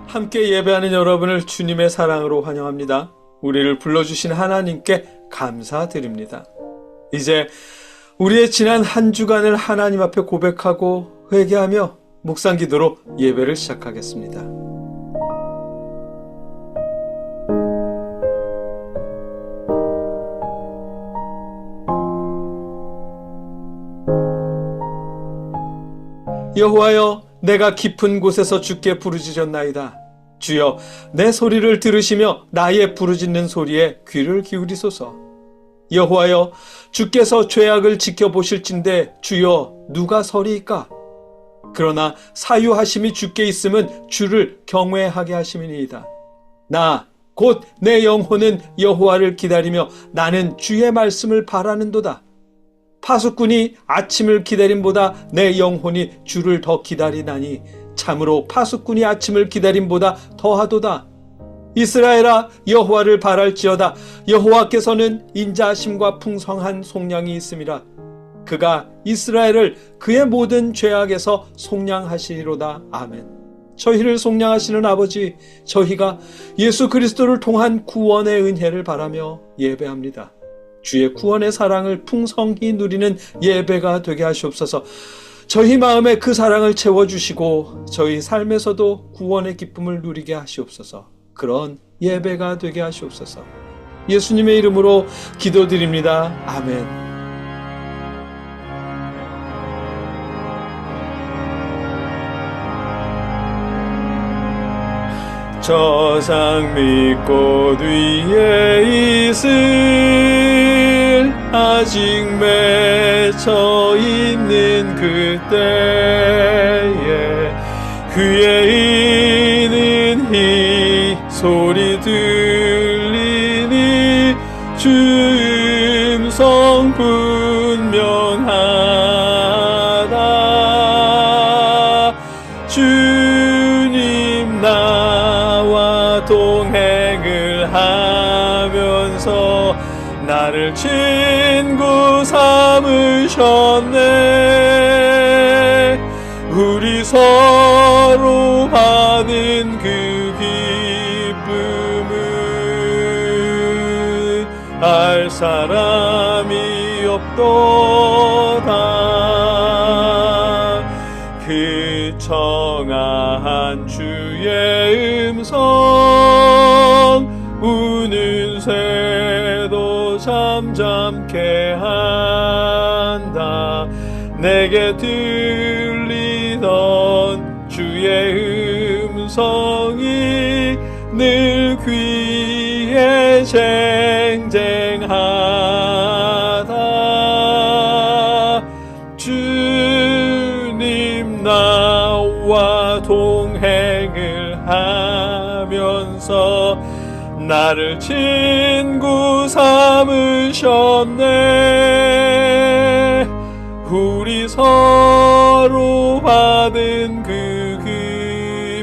함께 예배하는 여러분을 주님의 사랑으로 환영합니다. 우리를 불러주신 하나님께 감사드립니다. 이제 우리의 지난 한 주간을 하나님 앞에 고백하고 회개하며 묵상기도로 예배를 시작하겠습니다. 여호와여, 내가 깊은 곳에서 주께 부르짖었나이다. 주여, 내 소리를 들으시며 나의 부르짖는 소리에 귀를 기울이소서. 여호와여, 주께서 죄악을 지켜보실진대 주여 누가 서리이까? 그러나 사유하심이 주께 있음은 주를 경외하게 하심이니이다. 나 곧 내 영혼은 여호와를 기다리며 나는 주의 말씀을 바라는도다. 파수꾼이 아침을 기다림보다 내 영혼이 주를 더 기다리나니 참으로 파수꾼이 아침을 기다림보다 더하도다. 이스라엘아, 여호와를 바랄지어다. 여호와께서는 인자하심과 풍성한 속량이 있음이라. 그가 이스라엘을 그의 모든 죄악에서 속량하시리로다. 아멘. 저희를 속량하시는 아버지, 저희가 예수 그리스도를 통한 구원의 은혜를 바라며 예배합니다. 주의 구원의 사랑을 풍성히 누리는 예배가 되게 하시옵소서. 저희 마음에 그 사랑을 채워주시고 저희 삶에서도 구원의 기쁨을 누리게 하시옵소서. 그런 예배가 되게 하시옵소서. 예수님의 이름으로 기도드립니다. 아멘. 저상 밑꽃 위에 있을 아직 맺혀 있는 그때에 귀에 있는 이 소리 들리니 주 음성 분명하다. 주님 나와 동행을 하면서 나를 친구 삼으셨네. 우리 서로 받은 그 기쁨은 알 사람이 없도다. 그 청아한 주의 음성 우는 새도 잠잠케 한다. 내게 들리던 주의 음성이 늘 귀에 쟁쟁하다. 주님 나와 동행을 하면서 나를 친구 삼으셨네. 우리 서로 받은 그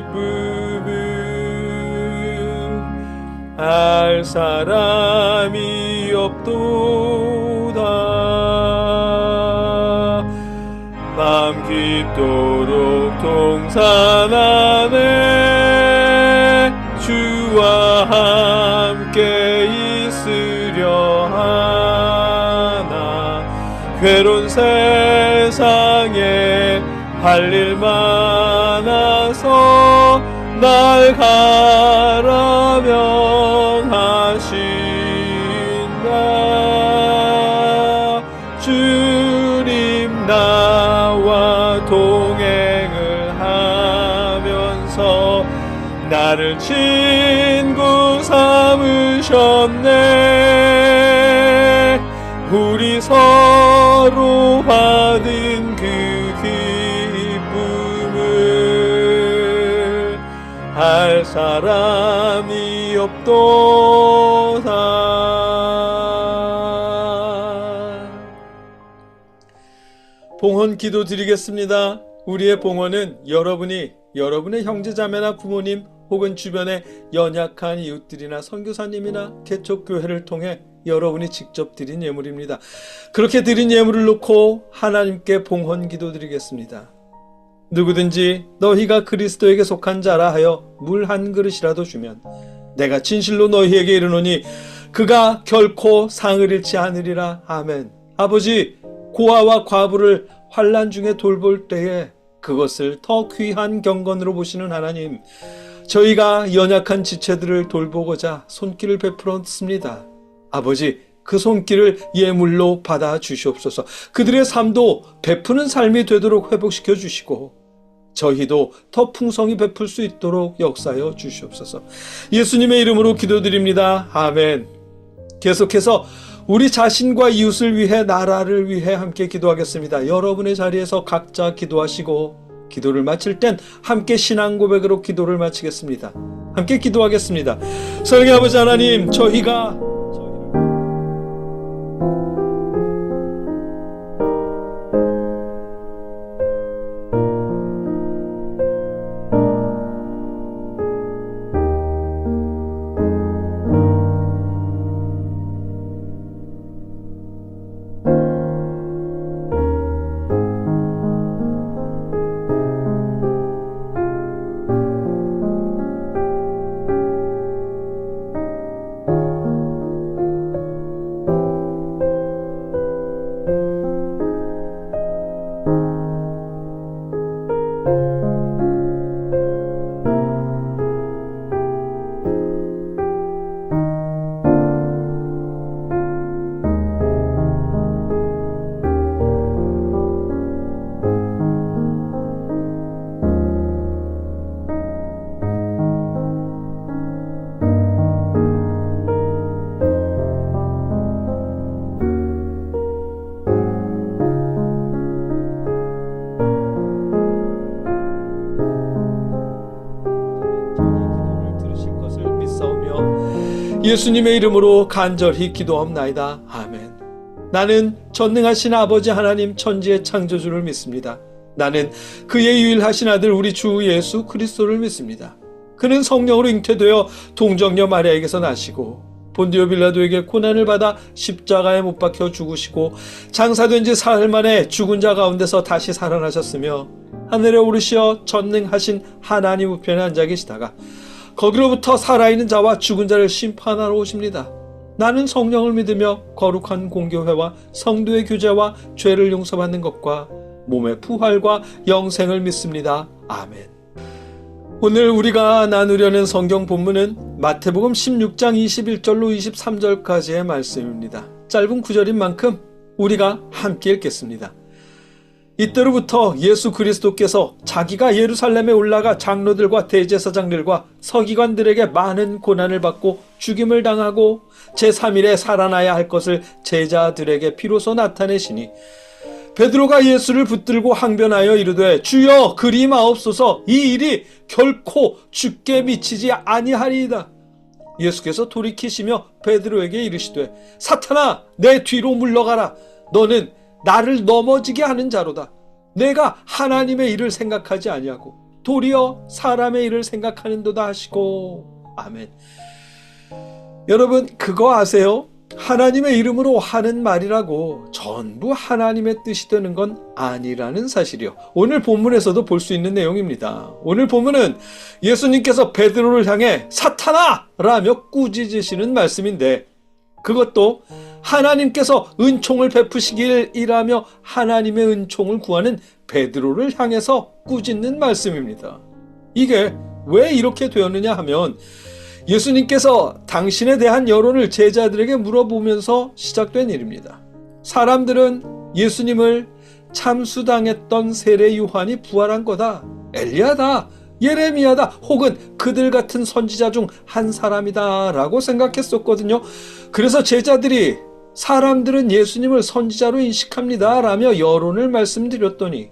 기쁨은 알 사람이 없도다. 밤 깊도록 동산 안에 주와 함께 있으려 하나. 괴로운 세상에 할 일 많아서 날 가라명하신다. 주님 나와 동행을 하면서 나를 친구 삼으셨네. 우리 서로 받은 그 기쁨을 알 사람이 없도다. 봉헌 기도 드리겠습니다. 우리의 봉헌은 여러분의 형제자매나 부모님 혹은 주변의 연약한 이웃들이나 선교사님이나 개척교회를 통해 여러분이 직접 드린 예물입니다. 그렇게 드린 예물을 놓고 하나님께 봉헌 기도 드리겠습니다. 누구든지 너희가 그리스도에게 속한 자라 하여 물 한 그릇이라도 주면 내가 진실로 너희에게 이르노니 그가 결코 상을 잃지 않으리라. 아멘. 아버지, 고아와 과부를 환난 중에 돌볼 때에 그것을 더 귀한 경건으로 보시는 하나님, 저희가 연약한 지체들을 돌보고자 손길을 베풀었습니다. 아버지, 그 손길을 예물로 받아 주시옵소서. 그들의 삶도 베푸는 삶이 되도록 회복시켜 주시고 저희도 더 풍성히 베풀 수 있도록 역사하여 주시옵소서. 예수님의 이름으로 기도드립니다. 아멘. 계속해서 우리 자신과 이웃을 위해, 나라를 위해 함께 기도하겠습니다. 여러분의 자리에서 각자 기도하시고 기도를 마칠 땐 함께 신앙 고백으로 기도를 마치겠습니다. 함께 기도하겠습니다. 사랑의 아버지 하나님, 저희가 예수님의 이름으로 간절히 기도합나이다. 아멘. 나는 전능하신 아버지 하나님 천지의 창조주를 믿습니다. 나는 그의 유일하신 아들 우리 주 예수 그리스도를 믿습니다. 그는 성령으로 잉태되어 동정녀 마리아에게서 나시고 본디오 빌라도에게 고난을 받아 십자가에 못 박혀 죽으시고 장사된 지 사흘 만에 죽은 자 가운데서 다시 살아나셨으며 하늘에 오르시어 전능하신 하나님 우편에 앉아 계시다가 거기로부터 살아있는 자와 죽은 자를 심판하러 오십니다. 나는 성령을 믿으며 거룩한 공교회와 성도의 교제와 죄를 용서받는 것과 몸의 부활과 영생을 믿습니다. 아멘. 오늘 우리가 나누려는 성경 본문은 마태복음 16장 21절로 23절까지의 말씀입니다. 짧은 구절인 만큼 우리가 함께 읽겠습니다. 이때로부터 예수 그리스도께서 자기가 예루살렘에 올라가 장로들과 대제사장들과 서기관들에게 많은 고난을 받고 죽임을 당하고 제3일에 살아나야 할 것을 제자들에게 비로소 나타내시니 베드로가 예수를 붙들고 항변하여 이르되 주여 그리 마옵소서 이 일이 결코 주께 미치지 아니하리이다. 예수께서 돌이키시며 베드로에게 이르시되 사탄아 내 뒤로 물러가라. 너는 나를 넘어지게 하는 자로다. 내가 하나님의 일을 생각하지 아니하고 도리어 사람의 일을 생각하는도다 하시고. 아멘. 여러분 그거 아세요? 하나님의 이름으로 하는 말이라고 전부 하나님의 뜻이 되는 건 아니라는 사실이요. 오늘 본문에서도 볼 수 있는 내용입니다. 오늘 본문은 예수님께서 베드로를 향해 사탄아! 라며 꾸짖으시는 말씀인데 그것도 하나님께서 은총을 베푸시길 이라며 하나님의 은총을 구하는 베드로를 향해서 꾸짖는 말씀입니다. 이게 왜 이렇게 되었느냐 하면 예수님께서 당신에 대한 여론을 제자들에게 물어보면서 시작된 일입니다. 사람들은 예수님을 참수당했던 세례 요한이 부활한 거다, 엘리야다, 예레미야다, 혹은 그들 같은 선지자 중 한 사람이다 라고 생각했었거든요. 그래서 제자들이 사람들은 예수님을 선지자로 인식합니다 라며 여론을 말씀드렸더니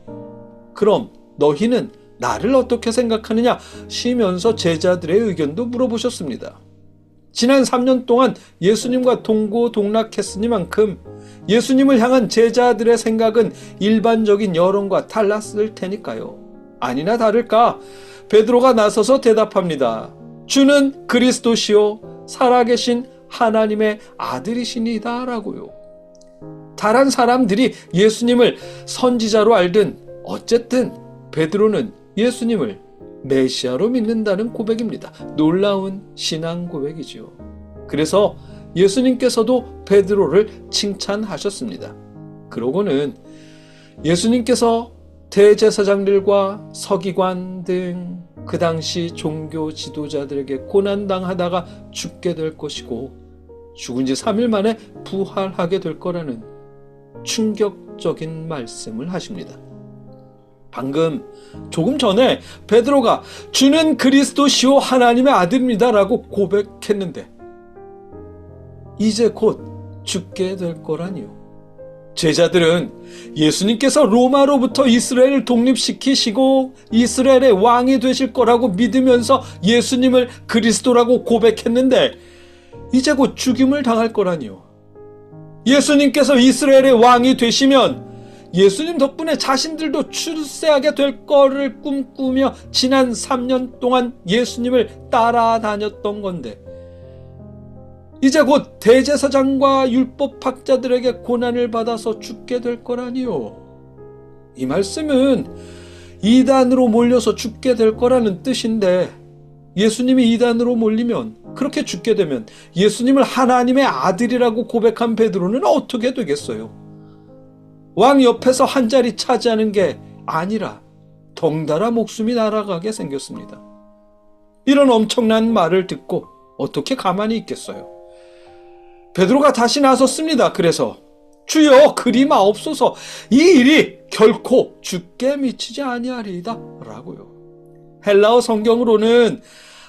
그럼 너희는 나를 어떻게 생각하느냐 시면서 제자들의 의견도 물어보셨습니다. 지난 3년 동안 예수님과 동고동락했으니만큼 예수님을 향한 제자들의 생각은 일반적인 여론과 달랐을 테니까요. 아니나 다를까 베드로가 나서서 대답합니다. 주는 그리스도시요 살아계신 하나님의 아들이시니다 라고요. 다른 사람들이 예수님을 선지자로 알든 어쨌든 베드로는 예수님을 메시아로 믿는다는 고백입니다. 놀라운 신앙 고백이지요. 그래서 예수님께서도 베드로를 칭찬하셨습니다. 그러고는 예수님께서 대제사장들과 서기관 등 그 당시 종교 지도자들에게 고난당하다가 죽게 될 것이고 죽은 지 3일 만에 부활하게 될 거라는 충격적인 말씀을 하십니다. 방금 조금 전에 베드로가 주는 그리스도시요 하나님의 아들입니다 라고 고백했는데 이제 곧 죽게 될 거라니요. 제자들은 예수님께서 로마로부터 이스라엘을 독립시키시고 이스라엘의 왕이 되실 거라고 믿으면서 예수님을 그리스도라고 고백했는데 이제 곧 죽임을 당할 거라니요. 예수님께서 이스라엘의 왕이 되시면 예수님 덕분에 자신들도 출세하게 될 거를 꿈꾸며 지난 3년 동안 예수님을 따라다녔던 건데 이제 곧 대제사장과 율법학자들에게 고난을 받아서 죽게 될 거라니요. 이 말씀은 이단으로 몰려서 죽게 될 거라는 뜻인데 예수님이 이단으로 몰리면 그렇게 죽게 되면 예수님을 하나님의 아들이라고 고백한 베드로는 어떻게 되겠어요? 왕 옆에서 한 자리 차지하는 게 아니라 덩달아 목숨이 날아가게 생겼습니다. 이런 엄청난 말을 듣고 어떻게 가만히 있겠어요? 베드로가 다시 나섰습니다. 그래서 주여 그리 마옵소서 이 일이 결코 주께 미치지 아니하리이다 라고요. 헬라어 성경으로는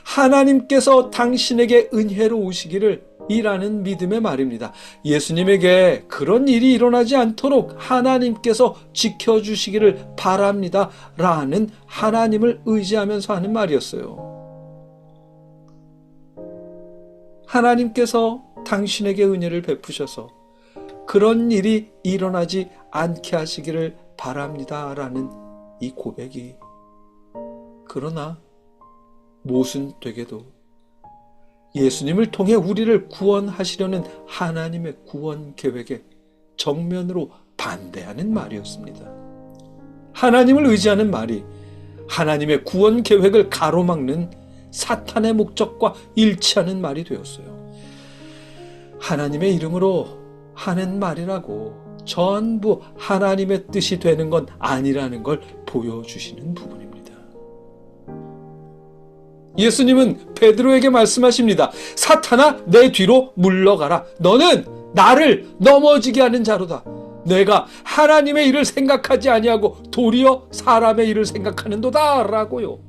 하나님께서 당신에게 은혜로우시기를 이라는 믿음의 말입니다. 예수님에게 그런 일이 일어나지 않도록 하나님께서 지켜주시기를 바랍니다 라는 하나님을 의지하면서 하는 말이었어요. 하나님께서 당신에게 은혜를 베푸셔서 그런 일이 일어나지 않게 하시기를 바랍니다 라는 이 고백이 그러나 모순되게도 예수님을 통해 우리를 구원하시려는 하나님의 구원 계획에 정면으로 반대하는 말이었습니다. 하나님을 의지하는 말이 하나님의 구원 계획을 가로막는 사탄의 목적과 일치하는 말이 되었어요. 하나님의 이름으로 하는 말이라고 전부 하나님의 뜻이 되는 건 아니라는 걸 보여주시는 부분입니다. 예수님은 베드로에게 말씀하십니다. 사탄아 내 뒤로 물러가라. 너는 나를 넘어지게 하는 자로다. 내가 하나님의 일을 생각하지 아니하고 도리어 사람의 일을 생각하는도다 라고요.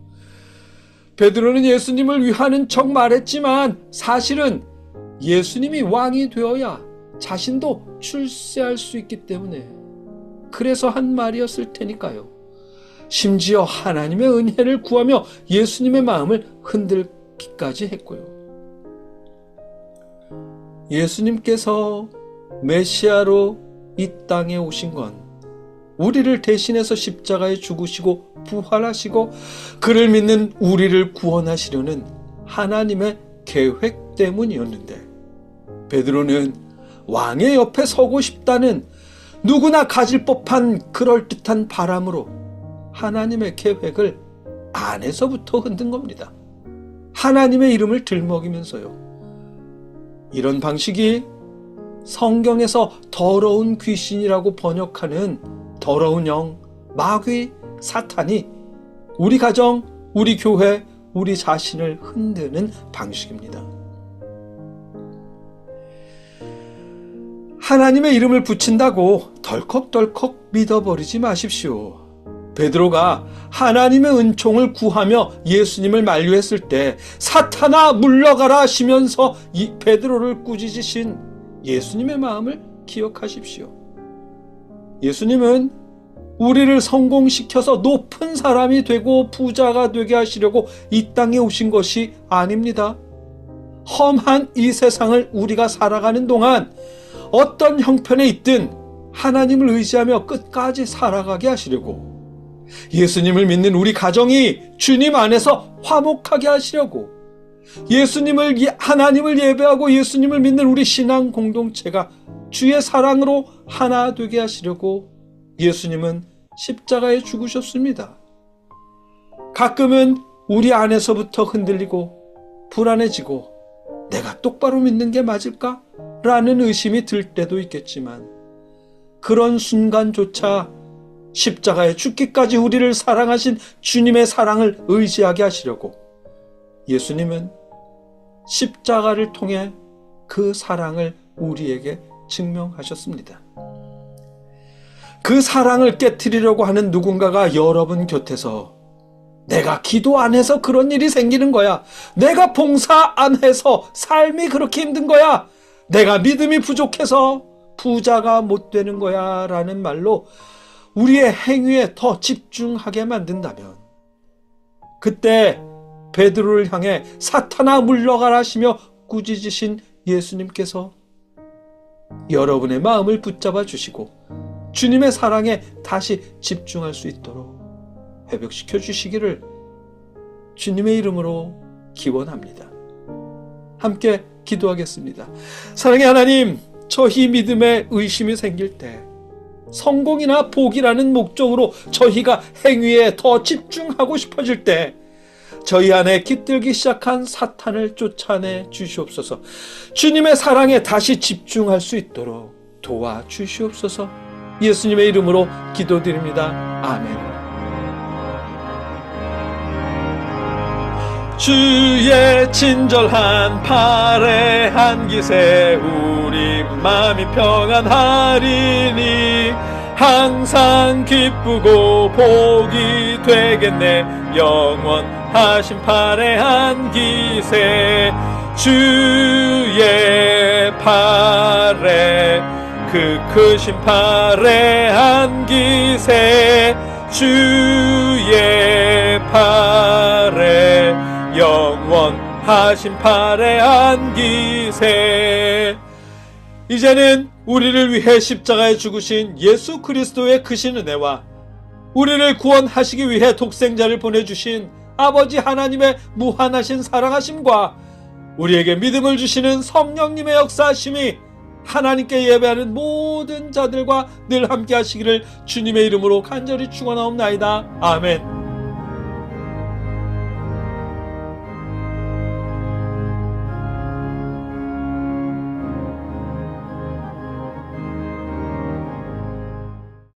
베드로는 예수님을 위하는 척 말했지만 사실은 예수님이 왕이 되어야 자신도 출세할 수 있기 때문에 그래서 한 말이었을 테니까요. 심지어 하나님의 은혜를 구하며 예수님의 마음을 흔들기까지 했고요. 예수님께서 메시아로 이 땅에 오신 건 우리를 대신해서 십자가에 죽으시고 부활하시고 그를 믿는 우리를 구원하시려는 하나님의 계획 때문이었는데 베드로는 왕의 옆에 서고 싶다는 누구나 가질 법한 그럴듯한 바람으로 하나님의 계획을 안에서부터 흔든 겁니다. 하나님의 이름을 들먹이면서요. 이런 방식이 성경에서 더러운 귀신이라고 번역하는 더러운 영, 마귀, 사탄이 우리 가정, 우리 교회, 우리 자신을 흔드는 방식입니다. 하나님의 이름을 붙인다고 덜컥덜컥 믿어버리지 마십시오. 베드로가 하나님의 은총을 구하며 예수님을 만류했을 때 사탄아 물러가라 하시면서 이 베드로를 꾸짖으신 예수님의 마음을 기억하십시오. 예수님은 우리를 성공시켜서 높은 사람이 되고 부자가 되게 하시려고 이 땅에 오신 것이 아닙니다. 험한 이 세상을 우리가 살아가는 동안 어떤 형편에 있든 하나님을 의지하며 끝까지 살아가게 하시려고, 예수님을 믿는 우리 가정이 주님 안에서 화목하게 하시려고, 하나님을 예배하고 예수님을 믿는 우리 신앙 공동체가 주의 사랑으로 하나 되게 하시려고 예수님은 십자가에 죽으셨습니다. 가끔은 우리 안에서부터 흔들리고 불안해지고 내가 똑바로 믿는 게 맞을까? 라는 의심이 들 때도 있겠지만 그런 순간조차 십자가에 죽기까지 우리를 사랑하신 주님의 사랑을 의지하게 하시려고 예수님은 십자가를 통해 그 사랑을 우리에게 증명하셨습니다. 그 사랑을 깨트리려고 하는 누군가가 여러분 곁에서 내가 기도 안 해서 그런 일이 생기는 거야. 내가 봉사 안 해서 삶이 그렇게 힘든 거야. 내가 믿음이 부족해서 부자가 못 되는 거야. 라는 말로 우리의 행위에 더 집중하게 만든다면 그때 베드로를 향해 사탄아 물러가라 하시며 꾸짖으신 예수님께서 여러분의 마음을 붙잡아 주시고 주님의 사랑에 다시 집중할 수 있도록 회복시켜 주시기를 주님의 이름으로 기원합니다. 함께 기도하겠습니다. 사랑의 하나님, 저희 믿음에 의심이 생길 때 성공이나 복이라는 목적으로 저희가 행위에 더 집중하고 싶어질 때 저희 안에 깃들기 시작한 사탄을 쫓아내 주시옵소서. 주님의 사랑에 다시 집중할 수 있도록 도와주시옵소서. 예수님의 이름으로 기도드립니다. 아멘. 주의 친절한 팔에 안기세 우리 마음이 평안하리니 항상 기쁘고 복이 되겠네. 영원하신 팔에 안기세 주의 팔에 그 크신 팔에 안기세 주의 팔에 영원하신 팔에 안기세. 이제는 우리를 위해 십자가에 죽으신 예수 그리스도의 크신 은혜와 우리를 구원하시기 위해 독생자를 보내주신 아버지 하나님의 무한하신 사랑하심과 우리에게 믿음을 주시는 성령님의 역사하심이 하나님께 예배하는 모든 자들과 늘 함께 하시기를 주님의 이름으로 간절히 축원하옵나이다. 아멘.